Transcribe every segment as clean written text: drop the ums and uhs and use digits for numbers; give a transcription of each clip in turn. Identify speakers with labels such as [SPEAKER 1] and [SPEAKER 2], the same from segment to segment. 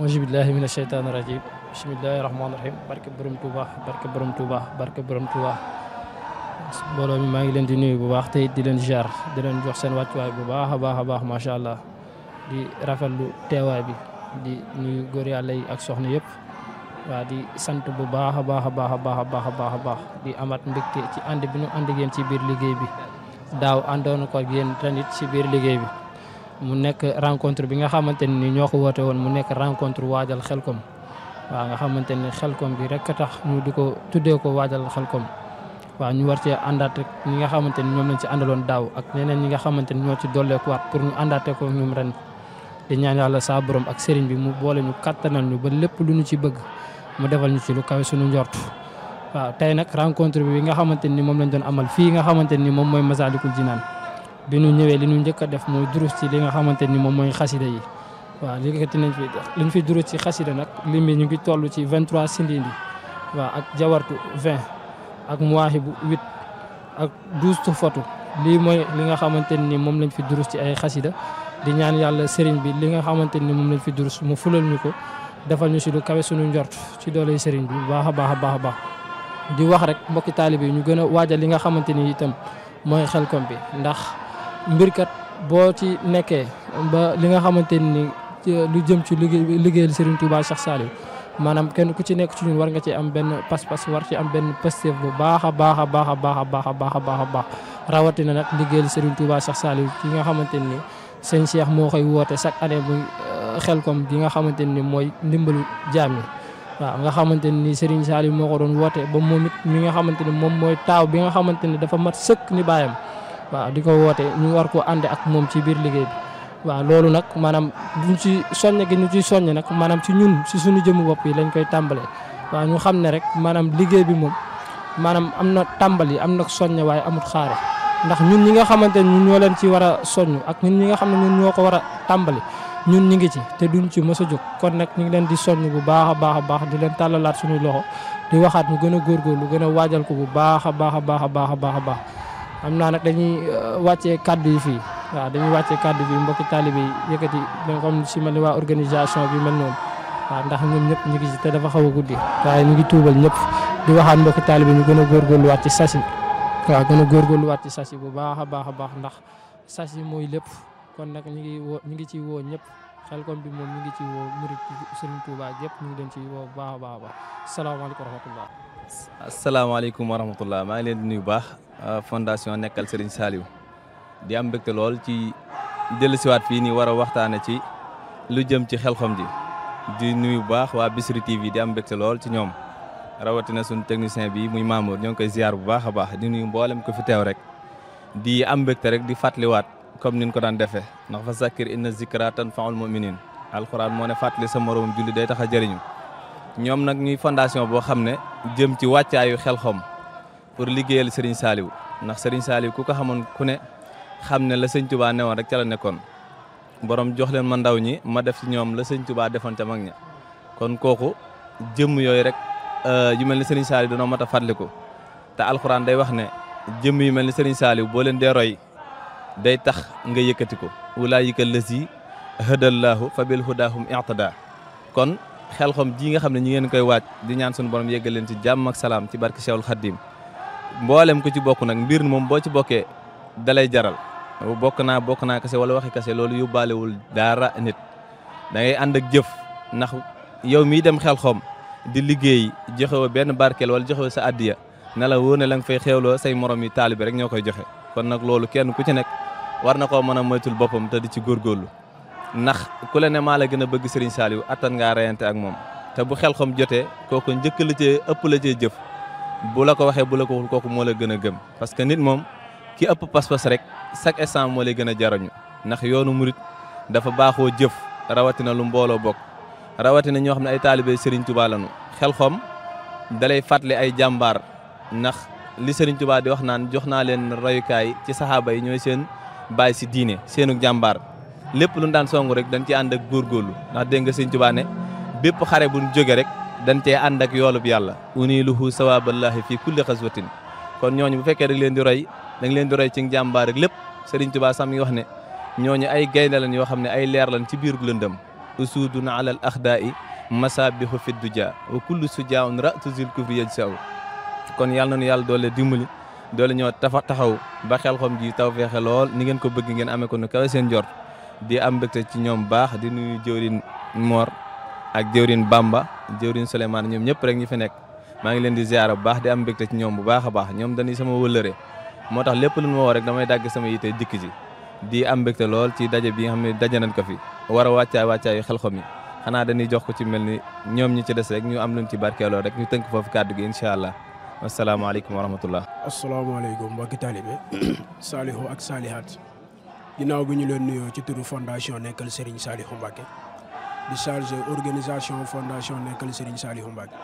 [SPEAKER 1] auzubillahi mina sheytaani rajim bismillahi rahmaani rahim barke borom Touba barke borom Touba barke borom Touba mbooloo mi maa ngi leen di nuyu bu baax te di leen ziar di leen jox seen wàccuwaay bu baax a baax macha allah di rafetlu teewaay bi di nuyu góor yàlla yi ak soxna yëpp waa di sant bu baax a baax di amaat mbégte ci ànd bi ñu ànd ak yéen ci biir liggéey bi daaw àndoon ko ak yéen tamit ci biir liggéey bi mu nekk rencontre bi nga xamante ni ñoo ko woote woon mu nekk rencontre waajal Xelcom waaw nga xamante ni Xelcom bi rek tax ñu di ko tuddee ko waajal Xelcom waaw ñu war cee àndaat rek ñi nga xamante ni ñoom lañ ci àndaloon daaw ak ñeneen ñi nga xamante ni ñoo ci dolleekuwaat pour ñu àndaate ko ñoom ren di ñaan yàlla saa borom ak sëriñ bi mu boole ñu kattanal ñu ba lépp lu ñu ci bëgg mu defal ñu ci lu kawe suñu njort waaw tey nag rencontre bi nga xamante ni moom lañ doon amal fii nga xamante ni moom mooy Massalikul Jinaan bi ñu ñëwee li ñu njëkk a def mooy durus ci li nga xamante ni moom mooy xasida yi waaw liggéeyati nañ fi liñ fi durus ci xasida nag lim bi ñu ngi toll ci 23 sindindi waaw ak jawartu 20 ak muwaahibu 8 ak 12 tufatu lii mooy li nga xamante ni moom lañ fi durus ci ay xasida di ñaan yàlla sëriñ bi li nga xamante ni moom lañ fi durus mu fulal ñu ko defal ñu si lu kawe suñu njort ci dooley sëriñ bi baax a baax di wax rek mbokki taalibe yi ñu gën a waajal li nga xamante ni itam mooy Xelcom bi ndax mbirkat boo ci nekkee ba li nga xamante ni lu jëm ci liggéeyal Serigne Touba Cheikh Saliou maanaam kenn ku ci nekk ci ñun war nga ci am benn pas-pas war ci am benn pësteef bu baax a baax rawatina nag liggéeyal Serigne Touba Cheikh Saliou ki nga xamante ni sëñ Cheikh moo koy woote chaque année muy Xelcom gi nga xamante ni mooy ndimbalu jaam yi waaw nga xamante ni Serigne Saliou moo ko doon woote ba moom it mi nga xamante ni moom mooy taaw bi nga xamante ni dafa mat sëkk ni baayam waaw di ko woote ñu war ko ànd ak moom ci biir liggéey bi waaw loolu nag maanaam duñ ci soññ gi ñu ciy soññ nag maanaam ci ñun ci suñu jëmu bopp yi lañ koy tàmbalee waaw ñu xam ne rek maanaam liggéey bi moom maanaam am na tàmbali am na soññ waaye amut xaare ndax ñun ñi nga xamante ni ñun ñoo leen ci war a soññ ak ñun ñi nga xam ne ñun ñoo ko war a tàmbali ñun ñi ngi ci te duñ ci mës a jóg kon nag ñu ngi leen di soññ bu baax a baax di leen tàllalaat suñuy loxo di waxaat ñu gën a góorgóorlu gën a waajal ko bu baax a baax xam naa nag dañuy wàccee kaddu yi fii waaw dañuy wàccee kaddu bi mbokki taalibe yi yëkkati comme si mel ni waa organisation bi mel noonu waaw ndax ñoom ñëpp ñu ngi ci te dafa xaw a guddi waaye ñu ngi tuubal ñëpp di waxaat mbokki taalibe ñu gën a góorgóorluwaat ci sasi waaw gën a góorgóorluwaat ci sasi bu baax a baax ndax sasi mooy lépp kon nag ñu ngi ci woo ñëpp Xelcom bi moom ñu ngi ci woo murid Serigne Touba yëpp ñu ngi leen ci woo bu baax a baax salaamaaleykum wa rahmatullah
[SPEAKER 2] asalaamaaleykum wa rahmatullah maa ngi leen di nuyu baax fondation Nekkal Serigne Saliou di am mbégte lool ci dellusiwaat fii nii war a waxtaane ci lu jëm ci Xelcom ji di nuyu bu baax waa Bichri TV di am mbégte lool ci ñoom rawatina suñu technicien bi muy Mamour ñoo ngi koy ziar bu baax a baax di nuyu mboolem ko fi teew rek di am mbégte rek di fàttaliwaat comme niñ ko daan defee ndax fa zakkir inna zikra tanfa'ul mu'minin alquran moo ne fàttali sa moroom julli day tax a jëriñu ñoom nag ñuy fondation boo xam ne jëm ci wàccaayu Xelcom pour liggéeyal Serigne Saliou ndax Serigne Saliou ku ko xamoon ku ne xam ne la sëñ Touba newoon rek ca la nekkoon borom jox leen ma ndaw ñi ma def ci ñoom la sëñ Touba defoon ca mag ña kon kooku jëmm yooyu rek yu mel ni Serigne Saliou dañoo mat a fàttaliku te alxuraan day wax ne jëmm yu mel ni Serigne Saliou boo leen dee roy day tax nga yëkkati ko ulaayika lazi hadallahu fa bil hudahum i'tada kon Xelcom ji nga xam ne ñi ngeen koy waaj di ñaan suñu borom yeggal leen ci jàmm ak salaam ci barke Cheikhul Khadim mboolem ko ci bokk nag mbir moom boo ci bokkee dalay jaral bokk naa kase wala waxi kase loolu yóbbaalewul dara nit da ngay ànd ak jëf ndax yow miy dem Xelcom di liggéey joxewoo benn barkeel wala joxewoo sa addiya ne la wóor ne la nga fay xewloo say morom yi taalibe rek ñoo koy joxe kon nag loolu kenn ku ci nekk war na koo mën a moytul boppam te di ci góorgóorlu ndax ku la ne maa la gën a bëgg Serigne Saliou attan ngaa reyante ak moom te bu Xelcom jotee kooku njëkk la cee ëpp la cee jëf bu la ko waxee bu la ko waxul kooku moo la gën a gëm parce que nit moom ki ëpp pas-pas rek chaque instant moo lay gën a jarañu ndax yoonu murit dafa baaxoo jëf rawatina lu mbooloo bokk rawatina ñoo xam ne ay taalibe Serigne Touba lañu Xelcom dalay fàttali ay jàmbaar ndax li Serigne Touba di wax naan jox naa leen royukaay ci saxaaba yi ñooy seen bàyyi si diine seenu jàmbaar lépp lu daan songu rek dañ ci ànd ak góorgóorlu ndax dégg nga Serigne Touba ne bépp xare buñ jóge rek dañ cee ànd ak yoolub yàlla uniluhu sawaballahi fi kulli xaswatin kon ñooñu bu fekkee da nga leen di roy ci njàmbaar ak lépp Serigne Touba sam ngi wax ne ñooñu ay gaynde lañ yoo xam ne ay leer lañ ci biir lëndëm usudun ala al axdaai masabihu fi duja wa kullu sujaun ra'tu zil kufri yajsaw kon yàlla nañu yàlla doole dimbali doole ñoo taxaw ba Xelcom ji taw feexe lool ni ngeen ko bëgg ngeen amee ko nu kawe seen njort di am mbégte ci ñoom baax di nuyu jëwrin Mor ak jëwrin Bamba jëwrin Souleymane ñoom ñëpp rek ñi fi nekk maa ngi leen di ziar bu baax di am mbégte ci ñoom bu baax a baax ñoom dañuy sama wëllëre moo tax lépp lu ma woo rek damay dagg sama yite dikk ji di am mbégte lool ci daje bi nga xam ne daje nañ ko fi war a wàccaayu Xelcom yi xanaa dañuy jox ko ci mel ni ñoom ñi ci des rek ñu am luñ ci barkeeloo rek ñu tënk foofu kàddu gi incha allah asalaamaaleykum wa rahmatullah.
[SPEAKER 3] asalaamaaleykum mbokki taalibe Salihu ak Salihat ginnaaw bi ñu leen nuyoo ci turu fondation Nekkal Serigne Saliou Mbacké di chargé organisation fondation Nekkal Serigne Saliou Mbacké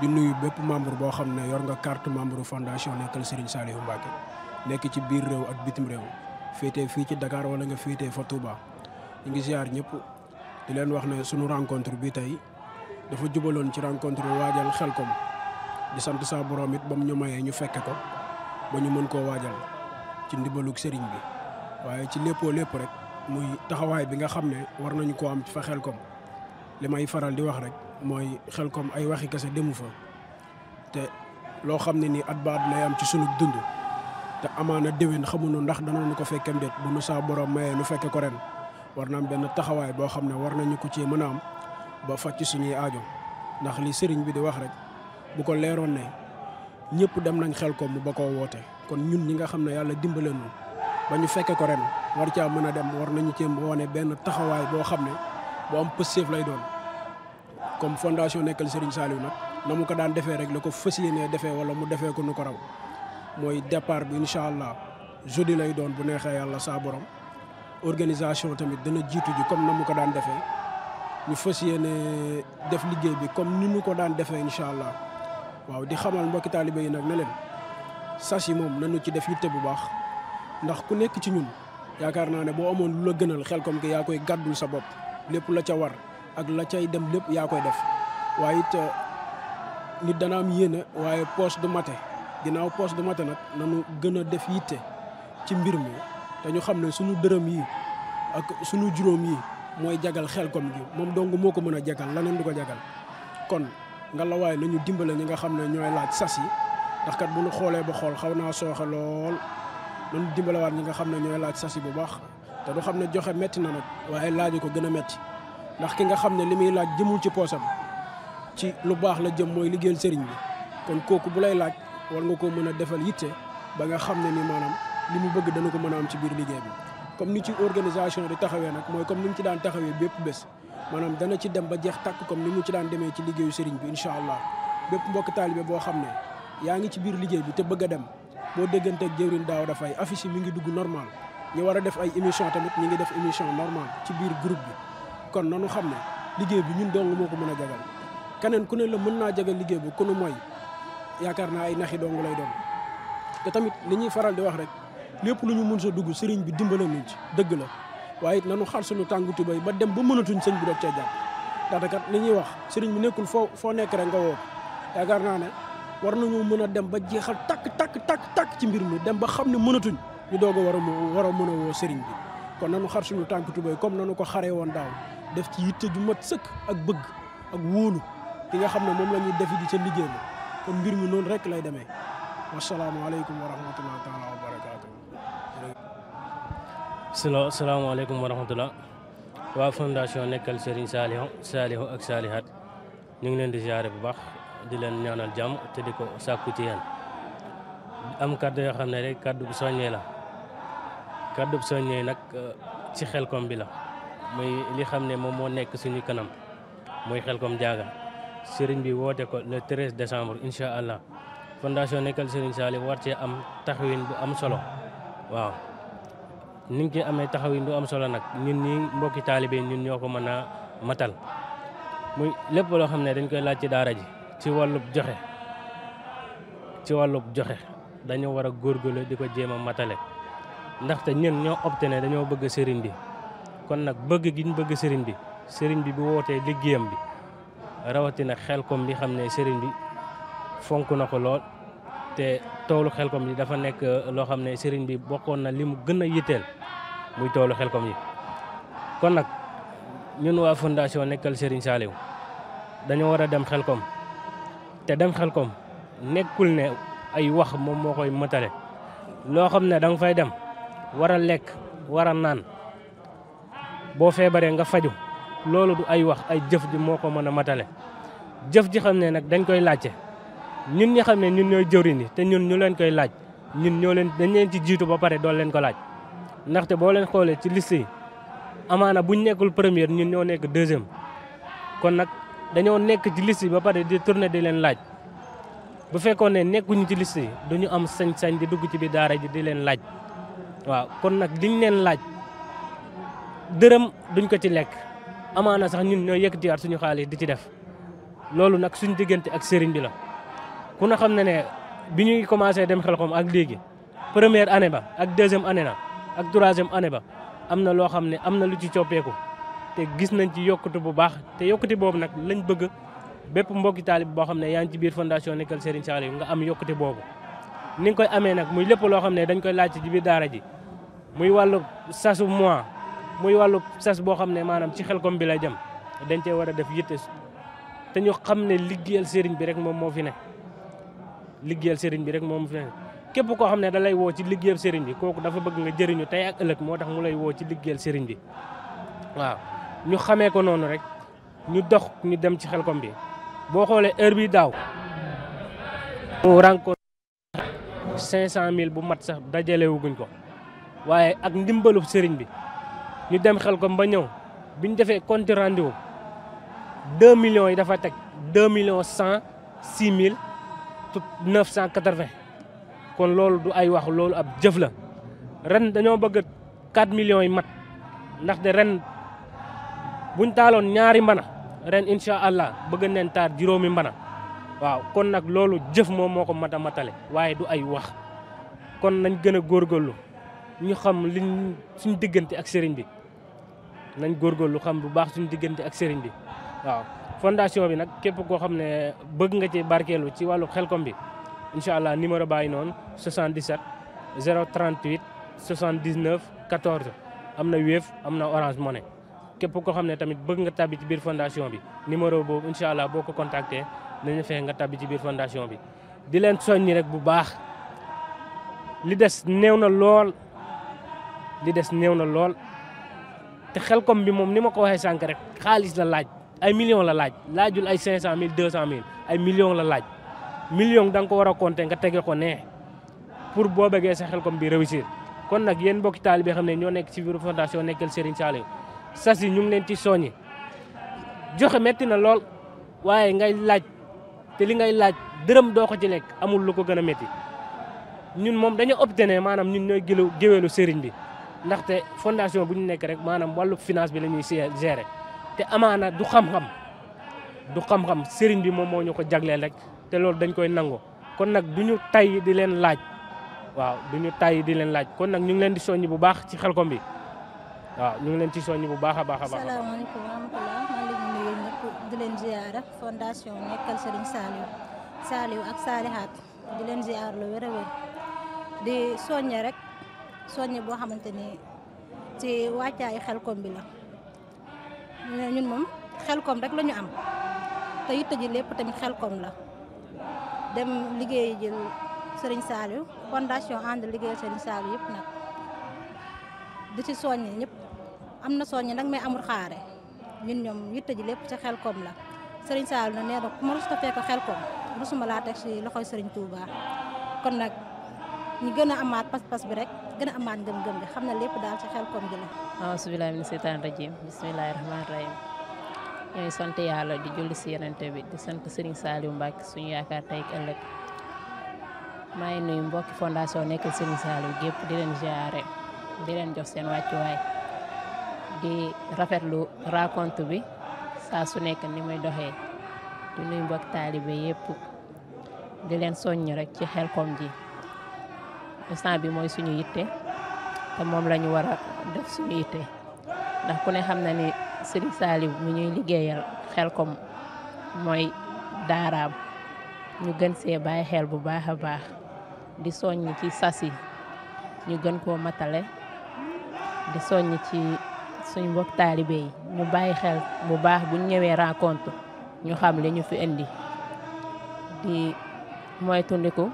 [SPEAKER 3] di nuyu bépp membre boo xam ne yor nga carte membre fondation Nekkal Serigne Saliou Mbacké nekk ci biir réew ak bitim réew féetee fii ci Dakar wala nga féetee fa Touba ñu ngi ziar ñëpp di leen wax ne sunu rencontre bi tey dafa jubaloon ci rencontre waajal Xelcom di sant sa borom it ba mu ñu mayee ñu fekke ko ba ñu mën koo waajal ci ndimbalug sëriñ bi waaye ci léppoo lépp rek muy taxawaay bi nga xam ne war nañu koo am fa Xelcom li may faral di wax rek mooy Xelcom ay waxi kese demu fa te loo xam ne nii at ba at lay am ci sunu dund te amaana déwén xamuñu ndax danañu ko fekkem déet bu nu saa borom mayee nu fekke ko ren war na am benn taxawaay boo xam ne war nañu ko ci mën a am ba faj ci suñuy aajo ndax li sëriñ bi di wax rek bu ko leeroon ne ñëpp dem nañ Xelcom mu ba koo woote kon ñun ñi nga xam ne yàlla dimbale nu ba ñu fekke ko ren war caa mën a dem war nañu ci wane benn taxawaay boo xam ne bu am pëstéef lay doon comme fondation Nekkal Serigne Saliou nag na mu ko daan defee rek la ko fas yéenee defee wala mu defee ko nu ko raw mooy départ bi incha allah jeudi lay doon bu neexee yàlla saa borom organisation tamit dana jiitu ji comme na mu ko daan defee ñu fas yéene def liggéey bi comme ni ñu ko daan defee incha allah waaw di xamal mbokki taalibe yi nag ne leen sas yi moom nañu ci def yitte bu baax ndax ku nekk ci ñun yaakaar naa ne boo amoon lu la gënal Xelcom gi yaa koy gàddul sa bopp lépp la ca war ak la cay dem lépp yaa koy def waaye it nit dana am yéene waaye poche du mate ginnaaw poche du mate nag nañu gën a def yitte ci mbir mi te ñu xam ne suñu dërëm yi ak suñu juróom yi mooy jagal Xelcom gi moom dong moo ko mën a jagal laneen du ko jagal kon nga la waaye nañu dimbale ñi nga xam ne ñooy laaj sas yi ndax kat bu ñu xoolee ba xool xaw naa sooxe lool nañu dimbalewaat ñi nga xam ne ñooy laaj sas yi bu baax te du xam ne joxe metti na nag waaye laaj ko gën a metti ndax ki nga xam ne li muy laaj jëmul ci poosam ci lu baax la jëm mooy liggéeyal sëriñ bi kon kooku bu lay laaj war nga koo mën a defal yitte ba nga xam ne ni maanaam li mu bëgg dana ko mën a am ci biir liggéey bi comme ni ci organisation di taxawee nag mooy comme ni mu ci daan taxawee bépp bés maanaam dana ci dem ba jeex tàkk comme ni mu ci daan demee ci liggéeyu sëriñ bi incha allah bépp mbokk taalibe boo xam ne yaa ngi ci biir liggéey bi te bëgg a dem boo déggante ak jëwriñ daaw dafay affiche yi mi ngi dugg normal ñu war a def ay émission tamit ñi ngi def émission normal ci biir groupe bi kon nanu xam ne liggéey bi ñun dong moo ko mën a jagal keneen ku ne la mën naa jagal liggéey bi ku nu mooy yaakaar naa ay naxi dong lay doon te tamit li ñuy faral di wax rek lépp lu ñu mën sa dugg sëriñ bi dimbale nañ ci dëgg la waaye it nanu xar suñu tàngu tubéy ba dem ba mënatuñ sëñ bi doog cee jàpp ndaxte kat li ñuy wax sëriñ bi nekkul foo nekk rek nga woo yaakaar naa ne war nañu mën a dem ba jeexal takk ci mbir mi dem ba xam ne mënatuñ ñu doog a war a mën a woo sëriñ bi kon nanu xar suñu tànk tubéy comme nanu ko xaree woon daaw def ci yitte ju mat sëkk ak bëgg ak wóolu ki nga xam ne moom la ñuy defi di ca liggéey bi kon mbir mi noonu rek lay demee wasalaamaaleykum wa rahmatullahi taala wa barakaatu.
[SPEAKER 4] salaamaaleykum wa rahmatullah waa fondation Nekkal Serigne Saliou ak Salihat ñu ngi leen di ziare bu baax di leen ñaanal jàmm te di ko sàkku ci yéen am kàddu yoo xam ne rek kàddu bu soññee la kàddu bu soññee nag ci Xelcom bi la muy li xam ne moom moo nekk suñu kanam muy Xelcom Diaga sëriñ bi woote ko le 13 décembre incha allah fondation Nekkal Serigne Saliou war cee am taxawin bu am solo waaw ni nga ci amee taxawin bu am solo nag ñun ñi mbokki taalibe ñun ñoo ko mën a matal muy lépp loo xam ne dañ koy laaj ci daara ji ci wàllub joxe dañoo war a góorgóorlu di ko jéem a matale ndaxte ñun ñoo opté ne dañoo bëgg sëriñ bi kon nag bëgg gi ñu bëgg sëriñ bi bu wootee liggéeyam bi rawatina Xelkom bi xam ne sëriñ bi fonk na ko lool te toolu Xelkom bi dafa nekk loo xam ne sëriñ bi bokkoon na li mu gën a yitteel muy toolu Xelkom yi. kon nag ñun waa fondation Nekkal Serigne Saliou dañoo war a dem Xelkom te dem Xelkom nekkul ne ay wax moom moo koy mëtale loo xam ne da nga fay dem war a lekk war a naan boo feebaree nga faju loolu du ay wax ay jëf ji moo ko mën a matale jëf ji xam ne nag dañ koy laajte ñun ñi xam ne ñun ñooy jëwriñ yi te ñun ñu leen koy laaj ñun ñoo leen dañ leen ci jiitu ba pare dool leen ko laaj ndaxte boo leen xoolee ci liste yi amaana buñ nekkul première ñun ñoo nekk deuxième kon nag dañoo nekk ci liste yi ba pare di tourner di leen laaj bu fekkoon ne nekkuñu ci liste yi duñu am sañ-sañ di dugg ci biir daara ji di leen laaj waaw kon nag liñ leen laaj dërëm duñ ko ci lekk amaana sax ñun ñoo yëkkatiwaat suñu xaalis di ci def loolu nag suñu diggante ak sëriñ bi la ku na xam ne bi ñuy commencé dem Xelkom ak léegi première année ba ak deuxième année na ak troisième année ba am na loo xam ne am na lu ci coppeeku te gis nañ ci yokkute bu baax te yokkute boobu nag lañ bëgg bépp mbokki taalib boo xam ne yaa ngi ci biir fondation Nekkal Serigne Saliou nga am yokkute boobu ni nga koy amee nag muy lépp loo xam ne dañ koy laaj ci biir daara ji muy wàllu sasu mois muy wàllu sas boo xam ne maanaam ci Xelkom bi lay jëm dañ cee war a def yitte te ñu xam ne liggéeyal sëriñ bi rek moom moo fi ne liggéeyal sëriñ bi rek moom fi ne képp koo xam ne da lay woo ci liggéeyal sëriñ bi kooku dafa bëgg nga jëriñu tey ak ëllëg moo tax mu lay woo ci liggéeyal sëriñ bi waaw ñu xamee ko noonu rek ñu dox ñu dem ci Xelkom bi boo xoolee heure bi daaw mu rencontre 500 000 bu mat sax dajalewuguñ ko waaye ak ndimbalu sëriñ bi ñu dem Xelkom ba ñëw biñ defee compte rendu 2 millions yi dafa teg 2 millions 106 980 kon loolu du ay wax loolu ab jëf la ren dañoo bëgg 4 millions yi mat ndaxte ren buñ taaloon ñaari mbana ren incha allah bëgg neen taar juróomi mbana waaw kon nag loolu jëf moom moo ko mat a matale waaye du ay wax kon nañ gën a góorgóorlu ñu xam liñ suñ diggante ak sëriñ bi nañ góorgóorlu xam bu baax suñu diggante ak sëriñ bi waaw fondation bi nag képp koo xam ne bëgg nga ci barkeelu ci wàllu Xelkom bi incha allah numéro bàyyi noonu 77 038 79 14 am na Wave am na Orange Money képp koo xam ne tamit bëgg nga tabbi ci biir fondation bi numéro boobu incha allah boo ko contacté nañu fexe nga tabbi ci biir fondation bi di leen soññi rek bu baax li des néew na lool te Xelkom bi moom ni ma ko waxee sànq rek xaalis la laaj ay millions la laaj laajul ay 500 000 200 000 ay millions la laaj million da nga ko war a compter nga tege ko nee pour boo bëggee sa Xelkom bi réussir kon nag yéen mbokki taalibe bi xam ne ñoo nekk ci biir fondation Nekkal Serigne Saliou sas yi ñu ngi leen ci soññi joxe metti na lool waaye ngay laaj te li ngay laaj dërëm doo ko ci lekk amul lu ko gën a métti ñun moom dañoo obtenir maanaam ñun ñooy géwélu sëriñ bi ndaxte fondation bu ñu nekk rek maanaam wàllu finance bi la ñuy gérer te amaana du xam-xam sëriñ bi moom moo ñu ko jagleel rek te loolu dañ koy nangu kon nag du ñu tay di leen laaj waaw du ñu tay di leen laaj kon nag ñu ngi leen di soññi bu baax ci Xelkom bi waaw ñu ngi leen ci soññi bu baax a baax a baax.
[SPEAKER 5] asalaamaaleykum wa rahmatulah maa ngi leen di nuyu ñëpp di leen ziara fondation Nekkal Serigne Saliou ak Salihat di leen ziar lu wér a wér di soññe rek soññe boo xamante ni ci wàccaayu Xelkom bi la ñun moom Xelkom rek la ñu am te yitte ji lépp tamit Xelkom la dem liggéey jël Serigne Saliou fondation ànd liggéey Serigne Saliou yëpp nag di ci soññe ñëpp am na soññe nag mais amul xaare ñun ñoom yitte ji lépp ci Xelkom la Serigne Saliou na nee na ku ma rus ko fekk Xelkom rusuma laa teg ci loxoy Serigne Touba kon nag ñu gën a amaat pas-pas bi rek gën a amaat ngëm-ngëm bi xam ne lépp daal ci Xelkom gi la.
[SPEAKER 6] auzu billaahi mina seytaani rajiim bismillaahi rahmaani rahiim ñooy sant yàlla di julli si yenente bi di sant Serigne Saliou Mbacke suñu yaakaar tey ak ëllëg maa ngi nuyu mbokki fondation Nekkal Serigne Saliou gépp di leen ziare di leen jox seen wàccuwaay di rafetlu raconte bi saa su nekk ni muy doxee di nuyu mbokki taalibe yëpp di leen soññ rek ci Xelkom ji instant bi mooy suñu yitte te moom la ñu war a def suñu yitte ndax ku ne xam na ni Serigne Saliou mi ñuy liggéeyal Xelkom mooy daaraam ñu gën see bàyyi xel bu baax a baax di soññ ci sas yi ñu gën koo matale di soññ ci suñ mbokk taalibe yi ñu bàyyi xel bu baax buñ ñëwee rencontre ñu xam li ñu fi indi di moytundiku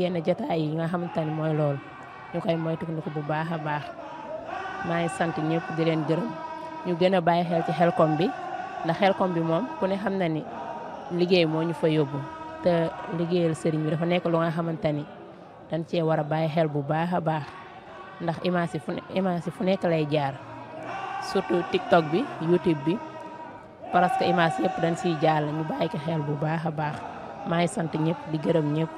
[SPEAKER 6] yenn jotaay yi nga xamante ni mooy loolu ñu koy moytundiku bu baax a baax maa ngi sant ñëpp di leen gërëm ñu gën a bàyyi xel ci Xelcom bi ndax Xelcom bi moom ku ne xam na ni liggéey moo ñu fa yóbbu te liggéeyal sëriñ bi dafa nekk lu nga xamante ni dañ cee war a bàyyi xel bu baax a baax ndax image yi fu nekk lay jaar surtout TikTok bi YouTube bi parce que image yëpp dañ siy jàll ñu bàyyi ko xel bu baax a baax maa ngi sant ñëpp di gërëm ñëpp.